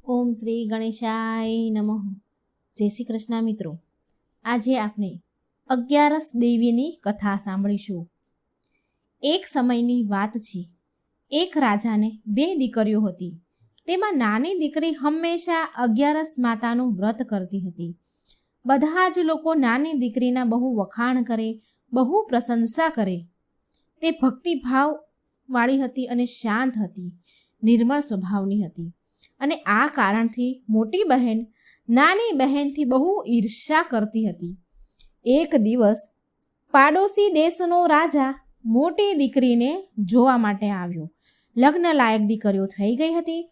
ઓમ શ્રી ગણેશાય નમઃ. જય શ્રી કૃષ્ણ મિત્રો. આજે આપણે 11 દેવીની કથા સાંભળીશું. એક સમયની વાત છે. એક રાજાને 2 દીકરીઓ હતી. તેમાં નાની દીકરી હંમેશા 11 માતાનું વ્રત કરતી હતી. બધા જ લોકો નાની દીકરીના બહુ વખાણ કરે, બહુ પ્રશંસા કરે. તે ભક્તિભાવ વાળી હતી અને શાંત હતી, નિર્મળ સ્વભાવની હતી. અને આ કારણથી મોટી બહેન નાની બહેનથી બહુ ઈર્ષ્યા કરતી હતી. એક દિવસ પાડોશી દેશનો રાજા મોટી દીકરીને જોવા માટે આવ્યો. લગ્ન લાયક દીકરીઓ થઈ ગઈ હતી,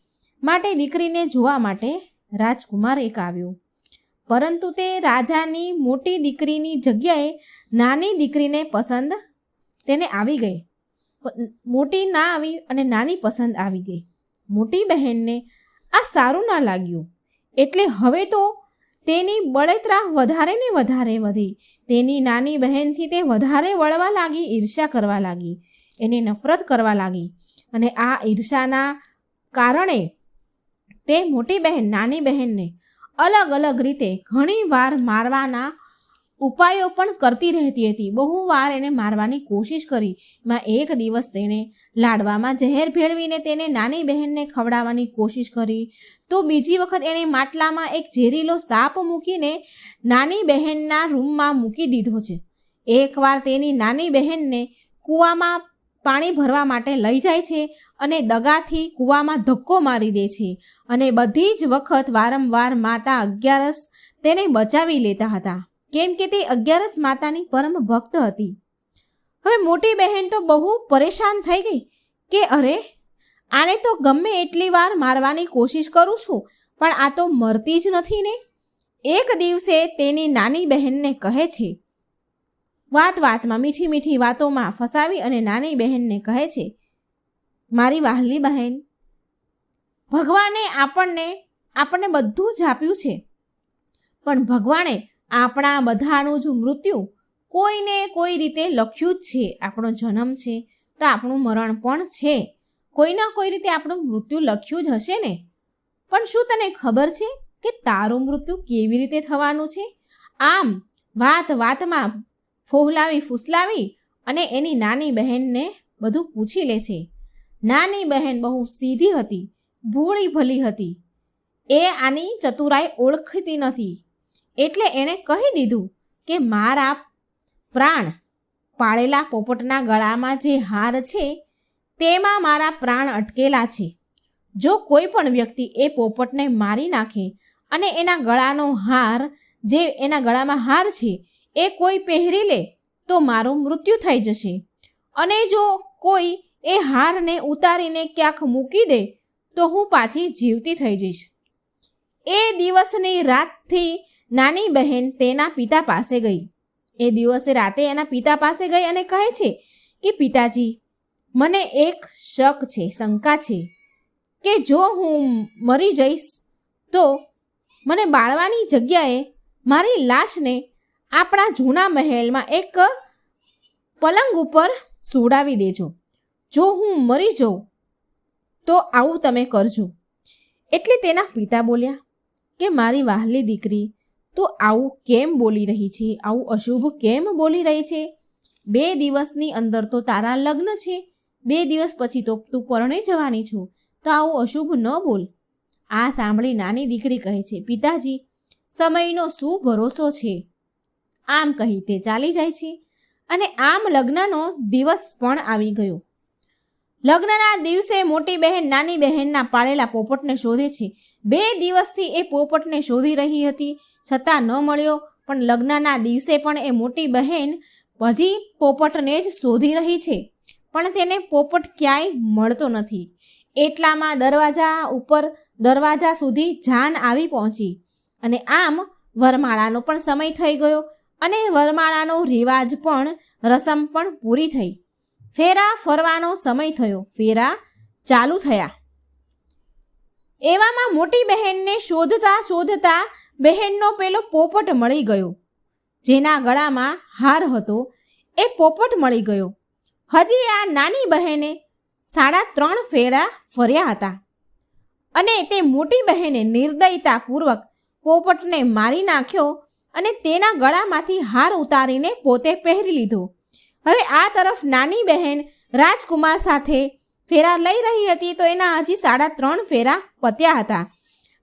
માટે દીકરીને જોવા માટે રાજકુમાર એક આવ્યો. પરંતુ તે રાજાની મોટી દીકરીની જગ્યાએ નાની દીકરીને પસંદ તેને આવી ગઈ. મોટી ના આવી અને નાની પસંદ આવી ગઈ. મોટી બહેનને આ સારું ના લાગ્યું, એટલે હવે તો તેની બળતરા વધારે ને વધારે વધી. તેની નાની બહેનથી તે વધારે વળવા લાગી, ઈર્ષ્યા કરવા લાગી, એને નફરત કરવા લાગી. અને આ ઈર્ષ્યાના કારણે તે મોટી બહેન નાની બહેનને અલગ અલગ રીતે ઘણી વાર મારવાના ઉપાયો પણ કરતી રહેતી હતી. બહુ વાર એને મારવાની કોશિશ કરી. એક દિવસ તેણે લાડવામાં ઝેર ભેળવીને તેને નાની બહેનને ખવડાવવાની કોશિશ કરી. તો બીજી વખત એણે માટલામાં એક ઝેરીલો સાપ મૂકીને નાની બહેનના રૂમમાં મૂકી દીધો છે. એકવાર તેની નાની બહેનને કૂવામાં પાણી ભરવા માટે લઈ જાય છે અને દગાથી કૂવામાં ધક્કો મારી દે છે. અને બધી જ વખત વારંવાર માતા 11 તેને બચાવી લેતા હતા, કેમ કે તે 11 માતાની પરમ ભક્ત હતી. હવે મોટી બહેન તો બહુ પરેશાન થઈ ગઈ કે અરે, આને તો ગમે એટલી વાર મારવાની કોશિશ કરું છું, પણ આ તો મરતી જ નથી ને. એક દિવસે તેની નાની બહેનને કહે છે, વાત વાતમાં મીઠી મીઠી વાતોમાં ફસાવી અને નાની બહેનને કહે છે, મારી વહાલી બહેન, ભગવાને આપણને બધું જ આપ્યું છે, પણ ભગવાને આપણા બધાનું જ મૃત્યુ કોઈને કોઈ રીતે લખ્યું જ છે. આપણો જન્મ છે તો આપણું મરણ પણ છે. કોઈના કોઈ રીતે આપણું મૃત્યુ લખ્યું જ હશે ને. પણ શું તને ખબર છે કે તારું મૃત્યુ કેવી રીતે થવાનું છે? આમ વાત વાતમાં ફોહલાવી ફૂસલાવી અને એની નાની બહેનને બધું પૂછી લે છે. નાની બહેન બહુ સીધી હતી, ભોળી ભલી હતી. એ આની ચતુરાઈ ઓળખતી નથી, એટલે એણે કહી દીધું કે મારા પ્રાણ પાળેલા પોપટના ગળામાં જે હાર છે તેમાં મારા પ્રાણ અટકેલા છે. જો કોઈ પણ વ્યક્તિ એ પોપટને મારી નાખે અને એના ગળામાં હાર છે એ કોઈ પહેરી લે તો મારું મૃત્યુ થઈ જશે. અને જો કોઈ એ હારને ઉતારીને ક્યાંક મૂકી દે તો હું પાછી જીવતી થઈ જઈશ. એ દિવસની રાતથી નાની બહેન તેના પિતા પાસે ગઈ. એ દિવસે રાતે એના પિતા પાસે ગઈ અને કહે છે કે પિતાજી, મને એક શંકા છે કે જો હું મરી જઈશ તો મને બાળવાની જગ્યાએ મારી લાશને આપણા જૂના મહેલમાં એક પલંગ ઉપર સુવડાવી દેજો. જો હું મરી જાઉં તો આવું તમે કરજો. એટલે તેના પિતા બોલ્યા કે મારી વહાલી દીકરી, તું આવું કેમ બોલી રહી છે? આવું અશુભ કેમ બોલી રહી છે? 2 દિવસની અંદર તો તારા લગ્ન છે, 2 દિવસ પછી તો તું પરણી જવાની છું, તો આવું અશુભ ન બોલ. આ સાંભળી નાની દીકરી કહે છે, પિતાજી, સમયનો શું ભરોસો છે? આમ કહી તે ચાલી જાય છે. અને આમ લગ્નનો દિવસ પણ આવી ગયો. લગ્નના દિવસે મોટી બહેન નાની બહેનના પાળેલા પોપટને શોધે છે. 2 દિવસથી એ પોપટને શોધી રહી હતી, છતાં ન મળ્યો. પણ લગ્નના દિવસે પણ એ મોટી બહેન હજી પોપટને જ શોધી રહી છે, પણ તેને પોપટ ક્યાંય મળતો નથી. એટલામાં દરવાજા સુધી જાન આવી પહોંચી. અને આમ વરમાળાનો પણ સમય થઈ ગયો અને વરમાળાનો રિવાજ પણ રસમ પણ પૂરી થઈ. ફેરા ફરવાનો સમય થયો, ફેરા ચાલુ થયા. એવામાં મોટી બહેનને શોધતા બહેનનો પેલો પોપટ મળી ગયો. જેના ગળામાં હાર હતો એ પોપટ મળી ગયો. હજી આ નાની બહેને 3.5 ફેરા ફર્યા હતા અને તે મોટી બહેને નિર્દયતાપૂર્વક પોપટને મારી નાખ્યો અને તેના ગળામાંથી હાર ઉતારીને પોતે પહેરી લીધો. હવે આ તરફ નાની બહેન રાજકુમાર સાથે ફેરા લઈ રહી હતી તો એના હજી 3.5 ફેરા પત્યા હતા.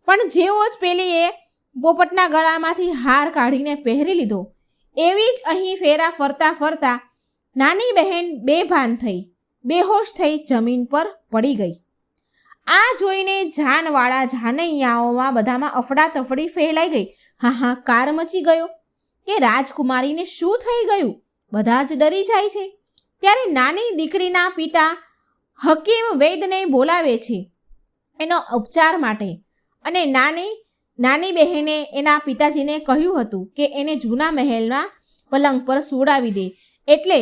પણ જેવો જ પેલીએ પોપટના ગળામાંથી હાર કાઢીને પહેરી લીધો એવી જ અહીં ફેરા ફરતા ફરતા નાની બહેન બેભાન થઈ, બેહોશ થઈ જમીન પર પડી ગઈ. આ જોઈને જાનવાળા જાનૈયાઓમાં બધામાં અફડાતફડી ફેલાઈ ગઈ. હાહાકાર મચી ગયો કે રાજકુમારીને શું થઈ ગયું, બધા જ ડરી જાય છે. ત્યારે નાની દીકરીના પિતા હકીમ વૈદને બોલાવે છે એનો ઉપચાર માટે. અને નાની બહેને એના પિતાજીને કહ્યું હતું કે એને જૂના મહેલના પલંગ પર સુવડાવી દે. એટલે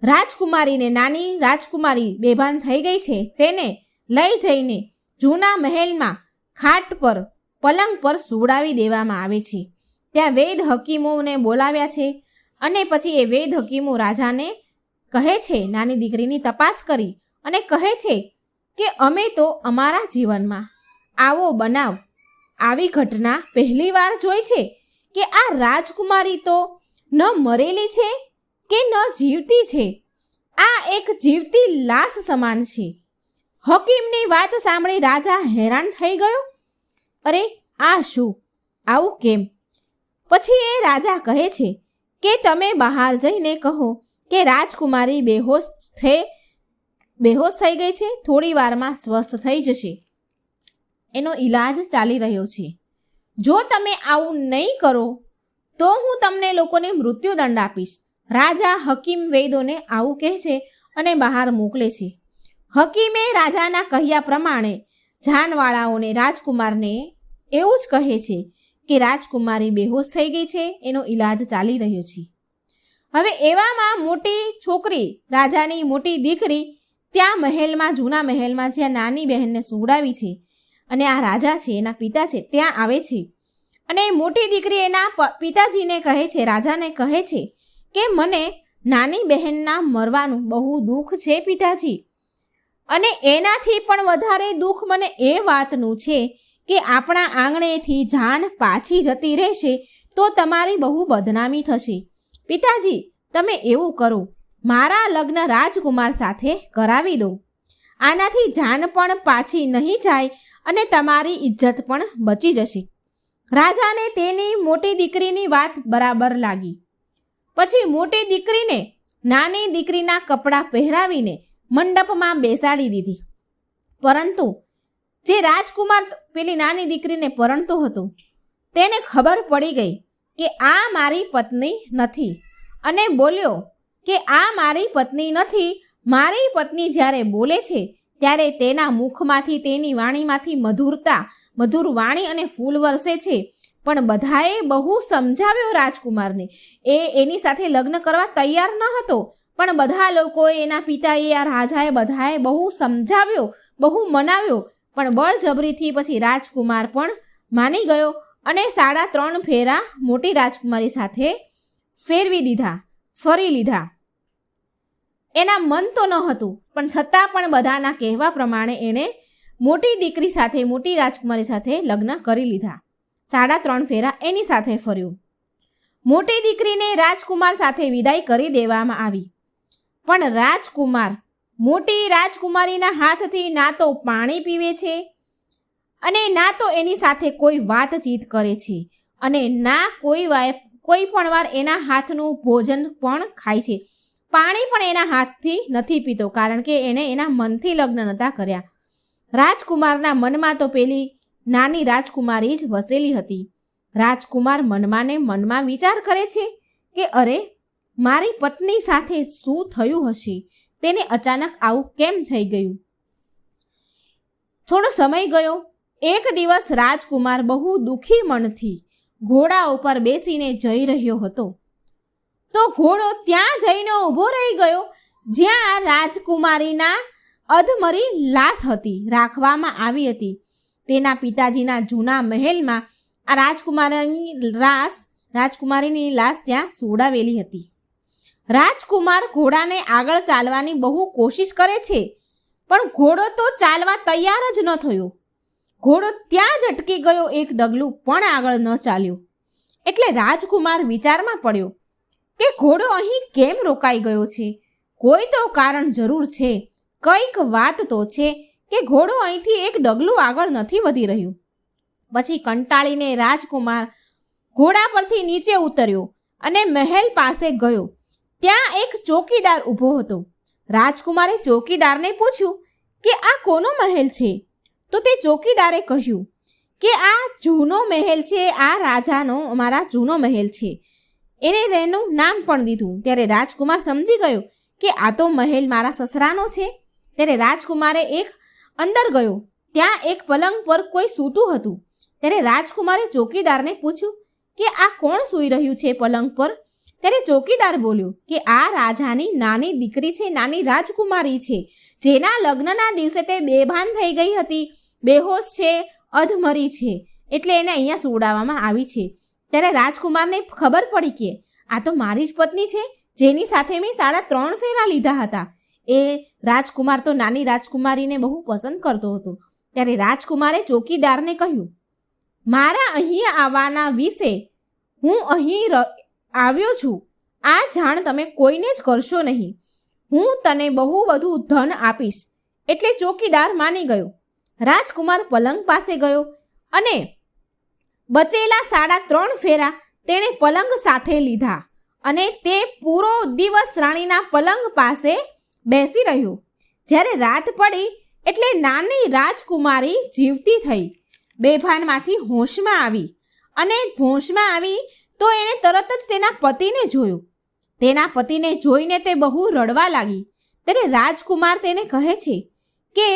રાજકુમારીને નાની રાજકુમારી બેભાન થઈ ગઈ છે તેને લઈ જઈને જૂના મહેલમાં ખાટ પર પલંગ પર સુવડાવી દેવામાં આવે છે. ત્યાં વૈદ હકીમોને બોલાવ્યા છે અને પછી એ વૈદ હકીમો રાજાને કહે છે, નાની દીકરીની તપાસ કરી અને કહે છે કે અમે તો અમારા જીવનમાં આવો બનાવ, આવી ઘટના પહેલી વાર જોઈ છે કે આ રાજકુમારી તો ન મરેલી છે કે ન જીવતી છે, આ એક જીવતી લાશ સમાન છે. હકીમની વાત સાંભળી રાજા હેરાન થઈ ગયો. અરે આ શું, આવું કેમ? પછી એ રાજા કહે છે કે તમે બહાર જઈને કહો કે રાજકુમારી બેહોશ થઈ ગઈ છે, થોડી વારમાં સ્વસ્થ થઈ જશે, એનો ઈલાજ ચાલી રહ્યો છે. જો તમે આવું નહીં કરો તો હું તમને લોકોને મૃત્યુદંડ આપીશ. રાજા હકીમ વૈદોને આવું કહે છે અને બહાર મોકલે છે. હકીમે રાજાના કહ્યા પ્રમાણે જાનવાળાઓને રાજકુમારને એવું જ કહે છે કે રાજકુમારી બેહોશ થઈ ગઈ છે, એનો ઈલાજ ચાલી રહ્યો છે. હવે એવામાં મોટી છોકરી, રાજાની મોટી દીકરી ત્યાં મહેલમાં, જૂના મહેલમાં જ્યાં નાની બહેનને સુવડાવી છે અને આ રાજા છે એના પિતા છે ત્યાં આવે છે. અને મોટી દીકરી એના પિતાજીને કહે છે, રાજાને કહે છે કે મને નાની બહેનના મરવાનું બહુ દુઃખ છે પિતાજી, અને એનાથી પણ વધારે દુઃખ મને એ વાતનું છે કે આપણા આંગણેથી જાન પાછી જતી રહેશે તો તમારી બહુ બદનામી થશે. પિતાજી તમે એવું કરો, મારા લગ્ન રાજકુમાર સાથે કરાવી દો. આનાથી જાન પણ પાછી નહીં જાય અને તમારી ઇજ્જત પણ બચી જશે. રાજાને તેની મોટી દીકરીની વાત બરાબર લાગી. પછી મોટી દીકરીને નાની દીકરીના કપડાં પહેરાવીને મંડપમાં બેસાડી દીધી. પરંતુ જે રાજકુમાર પેલી નાની દીકરીને પરણતો હતો તેને ખબર પડી ગઈ કે આ મારી પત્ની નથી અને બોલ્યો કે આ મારી પત્ની નથી. મારી પત્ની જ્યારે બોલે છે ત્યારે તેના મુખમાંથી, તેની વાણીમાંથી મધુર વાણી અને ફૂલ વરસે છે. પણ બધાએ બહુ સમજાવ્યો રાજકુમારને, એ એની સાથે લગ્ન કરવા તૈયાર ન હતો. પણ બધા લોકોએ, એના પિતાએ, આ રાજાએ બધાએ બહુ સમજાવ્યો, બહુ મનાવ્યો. પણ બળજબરીથી પછી રાજકુમાર પણ માની ગયો અને 3.5 ફેરા મોટી રાજકુમારી સાથે ફેરવી ફરી લીધા. એના મન તો ન હતું પણ છતાં પણ બધાના કહેવા પ્રમાણે એણે મોટી દીકરી સાથે, મોટી રાજકુમારી સાથે લગ્ન કરી લીધા. 3.5 ફેરા એની સાથે ફર્યો. મોટી દીકરીને રાજકુમાર સાથે વિદાય કરી દેવામાં આવી. પણ રાજકુમાર મોટી રાજકુમારીના હાથથી ના તો પાણી પીવે છે અને ના તો એની સાથે કોઈ વાતચીત કરે છે અને ના કોઈ પણ વાર એના હાથનું ભોજન પણ ખાય છે. પાણી પણ એના હાથથી નથી પીતો, કારણ કે એને એના મનથી લગ્ન નહોતા કર્યા. રાજકુમારના મનમાં તો પેલી નાની રાજકુમારી જ વસેલી હતી. રાજકુમાર મનમાં વિચાર કરે છે કે અરે, મારી પત્ની સાથે શું થયું હશે, તેને અચાનક આવું કેમ થઈ ગયું. થોડો સમય ગયો. એક દિવસ રાજકુમાર બહુ દુઃખી મનથી ઘોડા ઉપર બેસીને જઈ રહ્યો હતો. તો ઘોડો ત્યાં જઈને ઊભો રહી ગયો જ્યાં રાજકુમારીના અધમરી લાશ હતી, રાખવામાં આવી હતી. તેના પિતાજીના જૂના મહેલમાં આ રાજકુમારીની લાશ ત્યાં સુવડાવેલી હતી. રાજકુમાર ઘોડાને આગળ ચાલવાની બહુ કોશિશ કરે છે પણ ઘોડો તો ચાલવા તૈયાર જ ન થયો. ઘોડો ત્યાં જ અટકી ગયો, એક ડગલું પણ આગળ ન ચાલ્યો. એટલે રાજકુમાર વિચારમાં પડ્યો કે ઘોડો અહીં કેમ રોકાઈ ગયો છે? કોઈ તો કારણ જરૂર છે, કંઈક વાત તો છે કે ઘોડો અહીંથી એક ડગલું આગળ નથી વધી રહ્યું. પછી કંટાળીને રાજકુમાર ઘોડા પરથી નીચે ઉતર્યો અને મહેલ પાસે ગયો. ત્યાં એક ચોકીદાર ઊભો હતો. રાજકુમારે ચોકીદારને પૂછ્યું કે આ કોનો મહેલ છે? તો તે ચોકીદારે કહ્યું કે આ જૂનો મહેલ છે, આ રાજાનો અમારા જૂનો મહેલ છે. એને તેનું નામ પણ દીધું. ત્યારે રાજકુમાર સમજી ગયો કે આ તો મહેલ મારા સસરાનો છે. ત્યારે રાજકુમારે અંદર ગયો. ત્યાં એક પલંગ પર કોઈ સૂતું હતું. ત્યારે રાજકુમારે ચોકીદારને પૂછ્યું કે આ કોણ સૂઈ રહ્યું છે પલંગ પર? ત્યારે ચોકીદાર બોલ્યો કે આ રાજાની નાની દીકરી છે, નાની રાજકુમારી છે, જેના લગ્નના દિવસે તે બેભાન થઈ ગઈ હતી, બેહોશ છે, અધમરી છે, એટલે એને અહીંયા સુવડાવવામાં આવી છે. ત્યારે રાજકુમારને ખબર પડી કે આ તો મારી જ પત્ની છે, જેની સાથે મેં 3.5 ફેરા લીધા હતા. એ રાજકુમાર તો નાની રાજકુમારીને બહુ પસંદ કરતો હતો. ત્યારે રાજકુમારે ચોકીદારને કહ્યું, મારા અહીં આવવાના વિશે હું અહીં આવ્યો છું, આ જાણ તમે કોઈને જ કરશો નહીં. હું તને બહુ બધું ધન આપીશ. એટલે ચોકીદાર માની ગયો. રાજકુમાર પલંગ પાસે ગયો અને બચેલા 3.5 ફેરા તેણે પલંગ સાથે લીધા અને તે પૂરો દિવસ રાણીના પલંગ પાસે બેસી રહ્યો. જ્યારે રાત પડી એટલે નાની રાજકુમારી જીવતી થઈ, બેભાનમાંથી હોશમાં આવી. અને હોશમાં આવી તો એણે તરત જ તેના પતિને જોયો. તેના પતિને જોઈને તે બહુ રડવા લાગી. ત્યારે રાજકુમાર તેને કહે છે કે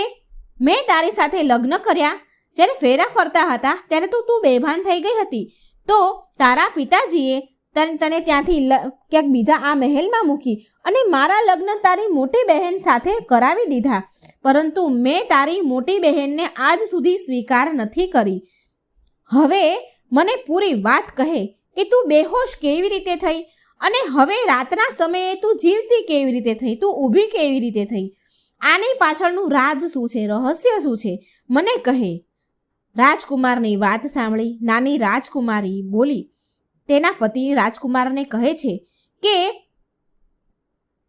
મેં તારી સાથે લગ્ન કર્યા, જ્યારે ફેરા ફરતા હતા ત્યારે તો તું બેભાન થઈ ગઈ હતી, તો તારા પિતાજીએ તને ત્યાંથી ક્યાંક બીજા આ મહેલમાં મૂકી અને મારા લગ્ન તારી મોટી બહેન સાથે કરાવી દીધા, પરંતુ મેં તારી મોટી બહેનને આજ સુધી સ્વીકાર નથી કરી. હવે મને પૂરી વાત કહે કે તું બેહોશ કેવી રીતે થઈ અને હવે રાતના સમયે તું જીવતી કેવી રીતે થઈ, તું ઊભી કેવી રીતે થઈ? આની પાછળનું રાજ શું છે, રહસ્ય શું છે, મને કહે. રાજકુમારની વાત સાંભળી નાની રાજકુમારી બોલી. તેના પતિ રાજકુમારને કહે છે કે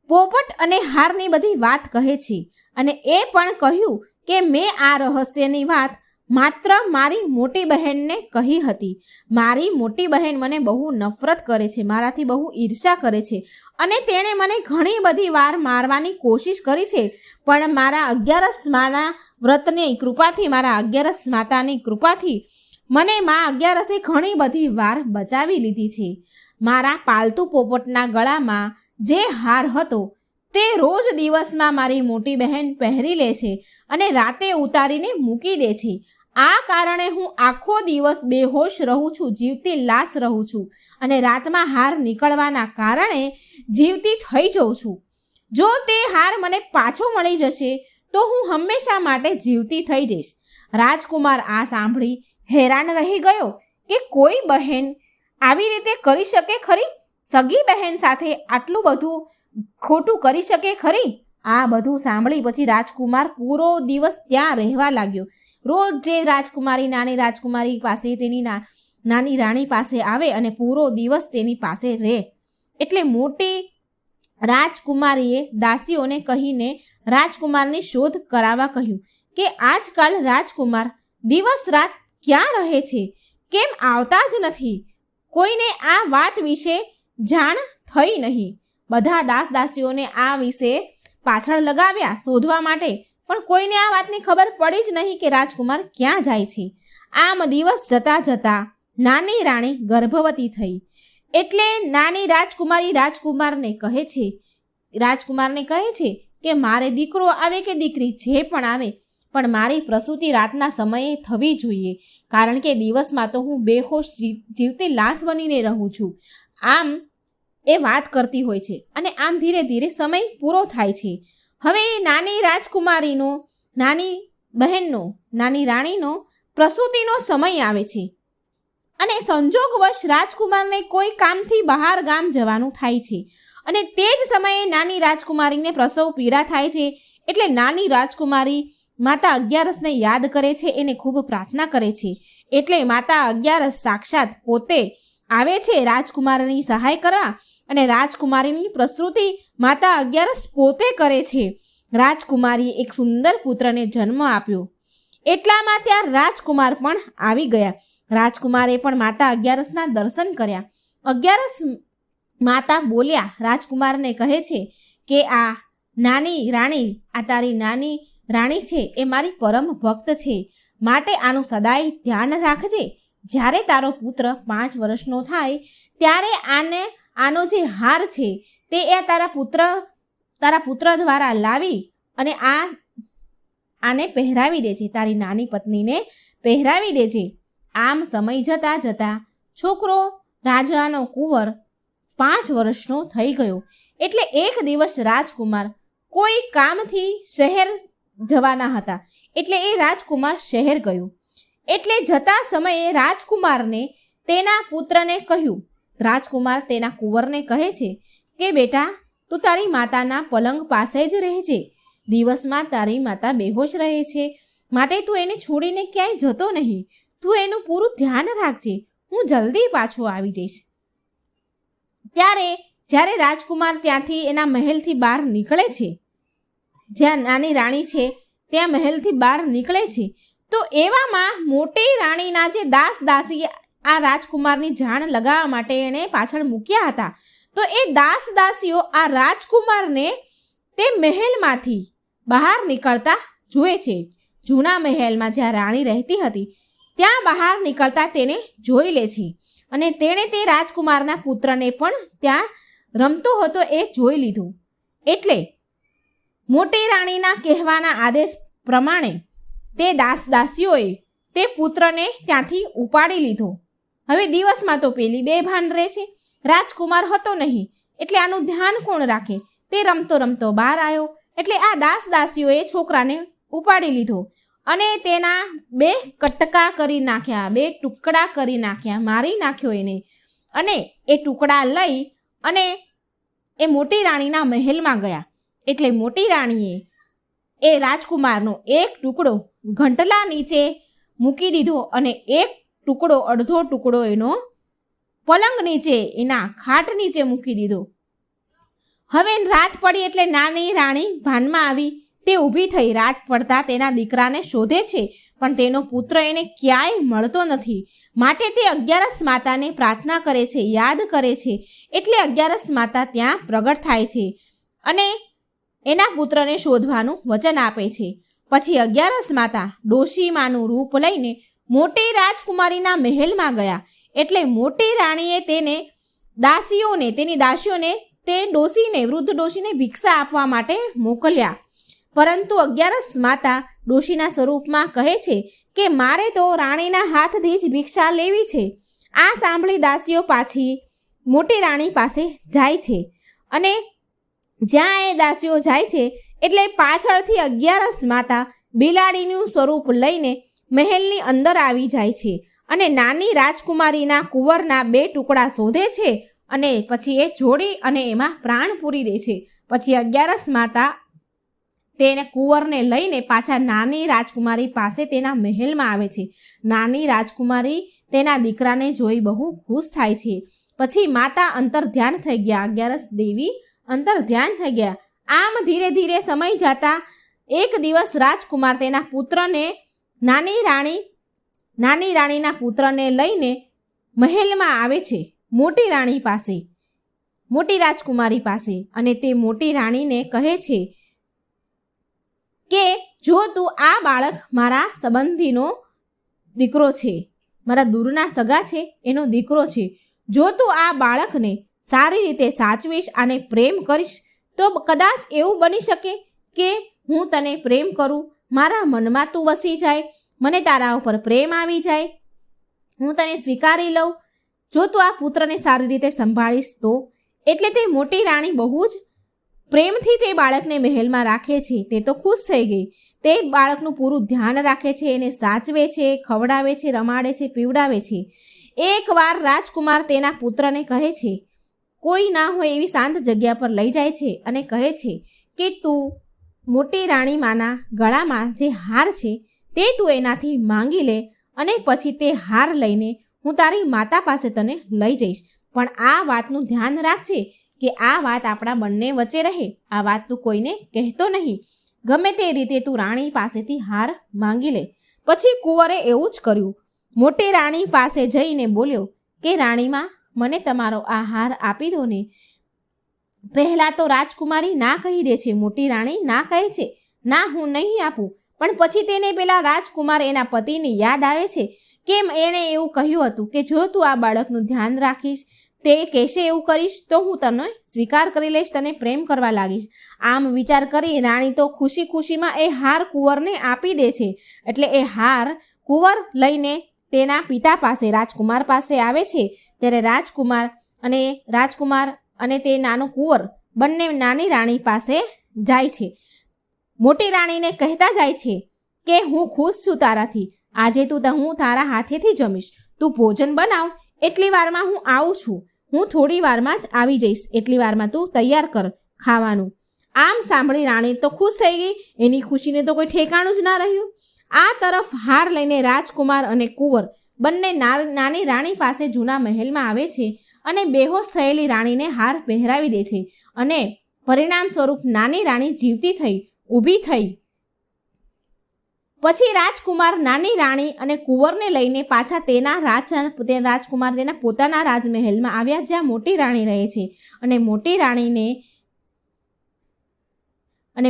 પોપટ અને હારની બધી વાત કહે છે અને એ પણ કહ્યું કે મેં આ રહસ્યની વાત માત્ર મારી મોટી બહેનને કહી હતી. મારી મોટી બહેન મને બહુ નફરત કરે છે, મારાથી બહુ ઈર્ષા કરે છે અને તેણે મને ઘણી બધી વાર મારવાની કોશિશ કરી છે, પણ મારા 11 માના વ્રતની કૃપાથી, મારા 11 માતાની કૃપાથી મને મા 11એ ઘણી બધી વાર બચાવી લીધી છે. મારા પાલતુ પોપટના ગળામાં જે હાર હતો તે રોજ દિવસમાં મારી મોટી બહેન પહેરી લે છે અને રાતે ઉતારીને મૂકી દે છે. આ કારણે હું આખો દિવસ બેહોશ રહું છું, જીવતી લાશ રહું છું અને રાતમાં હાર નીકળવાના કારણે જીવતી થઈ જાઉં છું. જો તે હાર મને પાછો મળી જશે તો હું હંમેશા માટે જીવતી થઈ જઈશ. રાજકુમાર આ સાંભળી હેરાન રહી ગયો કે કોઈ બહેન આવી રીતે કરી શકે ખરી? સગી બહેન સાથે આટલું બધું ખોટું કરી શકે ખરી? આ બધું સાંભળી પછી રાજકુમાર પૂરો દિવસ ત્યાં રહેવા લાગ્યો. રોજ જે રાજકુમારી નાની રાજકુમારી પાસે, તેની નાની રાણી પાસે આવે અને પૂરો દિવસ તેની પાસે રહે. એટલે મોટી રાજકુમારીએ દાસીઓને કહીને રાજકુમારની શોધ કરાવવા કહ્યું કે આજકાલ રાજકુમાર દિવસ રાત ક્યાં રહે છે, કેમ આવતા જ નથી? કોઈને આ વાત વિશે જાણ થઈ નહીં. બધા દાસીઓને આ વિશે પાછળ લગાવ્યા શોધવા માટે, પણ કોઈને આ વાતની ખબર પડી જ નહીં કે રાજકુમાર ક્યાં જાય છે. આમ દિવસ જતા જતા નાની રાણી ગર્ભવતી થઈ. એટલે નાની રાજકુમારી રાજકુમારને કહે છે કે મારે દીકરો આવે કે દીકરી જે પણ આવે, પણ મારી પ્રસૂતિ રાતના સમયે થવી જોઈએ, કારણ કે દિવસમાં તો હું બેહોશ જીવતી લાશ બનીને રહું છું. આમ એ વાત કરતી હોય છે અને આમ ધીરે ધીરે સમય પૂરો થાય છે. હવે નાની રાજકુમારીનો, નાની બહેનનો, નાની રાણીનો પ્રસૂતિનો સમય આવે છે અને સંજોગવશ રાજકુમારને કોઈ કામથી બહાર ગામ જવાનું થાય છે અને તે જ સમયે નાની રાજકુમારીને પ્રસવ પીડા થાય છે. એટલે નાની રાજકુમારી માતા અગિયારસને યાદ કરે છે, એને ખૂબ પ્રાર્થના કરે છે. એટલે માતા અગિયારસ સાક્ષાત પોતે આવે છે રાજકુમારની સહાય કરવા, અને રાજકુમારીની પ્રસ્તુતિ માતા અગિયારસ પોતે કરે છે. રાજકુમારીએ એક સુંદર પુત્રને જન્મ આપ્યો. એટલામાં ત્યાં રાજકુમાર પણ આવી ગયા. રાજકુમારે પણ માતા અગિયારસના દર્શન કર્યા. અગિયારસ માતા બોલ્યા, રાજકુમારને કહે છે કે આ નાની રાણી, આ તારી નાની રાણી છે, એ મારી પરમ ભક્ત છે, માટે આનું સદાય ધ્યાન રાખજે. જ્યારે તારો પુત્ર 5 વર્ષનો થાય ત્યારે આનો જે હાર છે તે એ તારા પુત્ર દ્વારા લાવી અને આને પહેરાવી દેજે, તારી નાની પત્નીને પહેરાવી દેજે. આમ સમય જતા જતા છોકરો રાજાનો કુંવર 5 વર્ષનો થઈ ગયો. એટલે એક દિવસ રાજકુમાર કોઈ કામથી શહેર જવાના હતા, એટલે એ રાજકુમાર શહેર ગયો. એટલે જતા સમયે રાજકુમારને તેના પુત્રને કહ્યું. રાજકુમાર તેના કુંવરને કહે છે કે બેટા, તું તારી માતાના પલંગ પાસે જ રહેજે. દિવસમાં તારી માતા બેહોશ રહે છે, માટે તું એને છોડીને ક્યાંય જતો નહીં. તું એનું પૂરું ધ્યાન રાખજે, હું જલ્દી પાછો આવી જઈશ. જ્યારે રાજકુમાર ત્યાંથી એના મહેલથી બહાર નીકળે છે, જ્યાં નાની રાણી છે ત્યાં મહેલથી બહાર નીકળે છે, તો એવામાં મોટી રાણીના જે દાસી આ રાજકુમારની જાણ લગાવવા માટે એણે પાછળ મૂક્યા હતા, તો એ દાસીઓ આ રાજકુમારને તે મહેલમાંથી બહાર નીકળતા જુએ છે. જૂના મહેલમાં જ્યાં રાણી રહેતી હતી ત્યાં બહાર નીકળતા તેને જોઈ લે છે, અને તેણે તે રાજકુમારના પુત્રને પણ ત્યાં રમતો હતો એ જોઈ લીધું. એટલે મોટી રાણીના કહેવાના આદેશ પ્રમાણે તે દાસીઓએ તે પુત્રને ત્યાંથી ઉપાડી લીધો. હવે દિવસમાં તો પેલી બેભાન રહે છે, રાજકુમાર હતો નહીં, એટલે આનું ધ્યાન કોણ રાખે? તે રમતો રમતો બહાર આવ્યો, એટલે આ દાસીઓએ છોકરાને ઉપાડી લીધો અને તેના 2 કટકા કરી નાખ્યા, 2 ટુકડા કરી નાખ્યા, મારી નાખ્યો એને. અને એ ટુકડા લઈ અને એ મોટી રાણીના મહેલમાં ગયા. એટલે મોટી રાણીએ એ રાજકુમારનો એક ટુકડો ઘંટલા નીચે મૂકી દીધો અને એક ટુકડો, અડધો ટુકડો એનો પલંગ નીચે, એના ખાટ નીચે મૂકી દીધો. હવે રાત પડી એટલે નાની રાણી ભાનમાં આવી. તે ઊભી થઈ રાત પડતા તેના દીકરાને શોધે છે, પણ તેનો પુત્ર એને ક્યાંય મળતો નથી. માટે તે અગિયારસ માતાને પ્રાર્થના કરે છે, યાદ કરે છે. એટલે અગિયારસ માતા ત્યાં પ્રગટ થાય છે અને એના પુત્રને શોધવાનું વચન આપે છે. પછી અગિયારસ માતા ડોશીમાનું રૂપ લઈને મોટી રાજકુમારીના મહેલમાં ગયા. એટલે મોટી રાણીએ તેની દાસીઓને તે વૃદ્ધ ડોશીને ભિક્ષા આપવા માટે મોકલ્યા. પરંતુ અગિયારસ માતા ડોશીના સ્વરૂપમાં કહે છે કે મારે તો રાણીના હાથથી જ ભિક્ષા લેવી છે. આ સાંભળી દાસીઓ પાછી મોટી રાણી પાસે જાય છે, અને જ્યાં એ દાસીઓ જાય છે એટલે પાછળથી અગિયારસ માતા બિલાડીનું સ્વરૂપ લઈને મહેલની અંદર આવી જાય છે અને નાની રાજકુમારીના કુંવરના 2 ટુકડા શોધે છે અને પછી એ જોડી અને એમાં પ્રાણ પૂરી દે છે. પછી અગિયારસ માતા તેને કુંવરને લઈને પાછા નાની રાજકુમારી પાસે તેના મહેલમાં આવે છે. નાની રાજકુમારી તેના દીકરાને જોઈ બહુ ખુશ થાય છે. પછી માતા અંતર ધ્યાન થઈ ગયા, અગિયારસ દેવી અંતર ધ્યાન થઈ ગયા. આમ ધીરે ધીરે સમય જતા એક દિવસ રાજકુમાર તેના પુત્રને નાની રાણીના પુત્રને લઈને મહેલમાં આવે છે મોટી રાણી પાસે, મોટી રાજકુમારી પાસે, અને તે મોટી રાણીને કહે છે કે જો તું આ બાળક મારા સંબંધીનો દીકરો છે, મારા દૂરના સગા છે એનો દીકરો છે, જો તું આ બાળકને સારી રીતે સાચવીશ અને પ્રેમ કરીશ તો કદાચ એવું બની શકે કે હું તને પ્રેમ કરું, મારા મનમાં તું વસી જાય, મને તારા ઉપર પ્રેમ આવી જાય, હું તને સ્વીકારી લઉં, જો તું આ પુત્રને સારી રીતે સંભાળીશ તો. એટલે તે મોટી રાણી બહુ જ પ્રેમથી તે બાળકને મહેલમાં રાખે છે. તે તો ખુશ થઈ ગઈ. તે બાળકનું પૂરું ધ્યાન રાખે છે, એને સાચવે છે, ખવડાવે છે, રમાડે છે, પીવડાવે છે. એકવાર રાજકુમાર તેના પુત્રને કહે છે, કોઈ ના હોય એવી શાંત જગ્યા પર લઈ જાય છે અને કહે છે કે તું મોટી રાણી માના ગળામાં જે હાર છે તે તું એનાથી માંગી લે અને પછી તે હાર લઈને હું તારી માતા પાસે તને લઈ જઈશ. પણ આ વાતનું ધ્યાન રાખજે કે આ વાત આપણા બંને વચ્ચે રહે. આ વાત તું કોઈને કહેતો નહીં. ગમે તે રીતે તું રાણી પાસેથી હાર માંગી લે. પછી કુંવરે એવું જ કર્યું. મોટી રાણી પાસે જઈને બોલ્યો કે રાણીમાં, મને તમારો આ હાર આપી દો ને. પહેલાં તો રાજકુમારી ના કહી દે છે. મોટી રાણી ના કહે છે, ના હું નહીં આપું. પણ પછી તેને પેલા રાજકુમાર એના પતિની યાદ આવે છે. કેમ એણે એવું કહ્યું હતું કે જો તું આ બાળકનું ધ્યાન રાખીશ, તે કહેશે એવું કરીશ તો હું તને સ્વીકાર કરી લઈશ, તને પ્રેમ કરવા લાગીશ. આમ વિચાર કરી રાણી તો ખુશી ખુશીમાં એ હાર કુંવરને આપી દે છે. એટલે એ હાર કુંવર લઈને તેના પિતા પાસે, રાજકુમાર પાસે આવે છે. ત્યારે રાજકુમાર અને તે નાનો કુંવર બંને નાની રાણી પાસે જાય છે. મોટી રાણીને કહેતા જાય છે કે હું ખુશ છું તારાથી. આજે હું તારા હાથેથી જમીશ. તું ભોજન બનાવ, એટલી વારમાં હું આવું છું. હું થોડી વારમાં જ આવી જઈશ. એટલી વારમાં તું તૈયાર કર ખાવાનું. આમ સાંભળી રાણી તો ખુશ થઈ ગઈ. એની ખુશીને તો કોઈ ઠેકાણું જ ના રહ્યું. આ તરફ હાર લઈને રાજકુમાર અને કુંવર બંને નાની રાણી પાસે જૂના મહેલમાં આવે છે અને બેહોશ થયેલી રાણીને હાર પહેરાવી દે છે. અને પરિણામ સ્વરૂપ નાની રાણી જીવતી થઈ ઊભી થઈ. પછી રાજકુમાર નાની રાણી અને કુંવરને લઈને પાછા રાજકુમાર તેના પોતાના રાજમહેલમાં આવ્યા, જ્યાં મોટી રાણી રહે છે. અને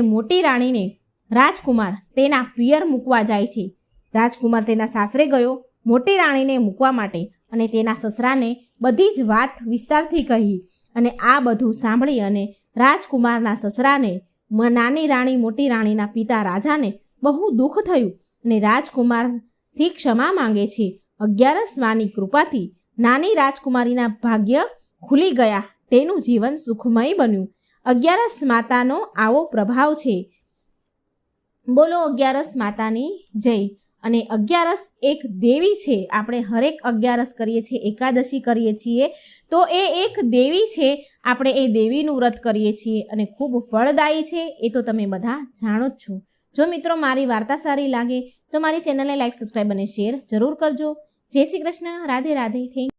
મોટી રાણીને રાજકુમાર તેના પિયર મૂકવા જાય છે. રાજકુમાર તેના સાસરે ગયો મોટી રાણીને મૂકવા માટે અને તેના સસરાને બધી જ વાત વિસ્તારથી કહી. અને આ બધું સાંભળી અને રાજકુમારના સસરાને નાની રાણી મોટી રાણીના પિતા રાજાને બહુ દુઃખ થયું અને રાજકુમારથી ક્ષમા માંગે છે. 11 માની કૃપાથી નાની રાજકુમારીના ભાગ્ય ખુલી ગયા. તેનું જીવન સુખમય બન્યું. 11 માતાનો આવો પ્રભાવ છે. બોલો 11 માતાની જય. અને 11 એક દેવી છે. આપણે હરેક 11 કરીએ છીએ, એકાદશી કરીએ છીએ તો એ એક દેવી છે. આપણે એ દેવીનું વ્રત કરીએ છીએ અને ખૂબ ફળદાયી છે. એ તો તમે બધા જાણો જ છો. જો મિત્રો મારી વાર્તા સારી લાગે તો મારી ચેનલને લાઈક, સબસ્ક્રાઈબ અને શેર જરૂર કરજો. જય શ્રી કૃષ્ણ. રાધે રાધે. થેન્ક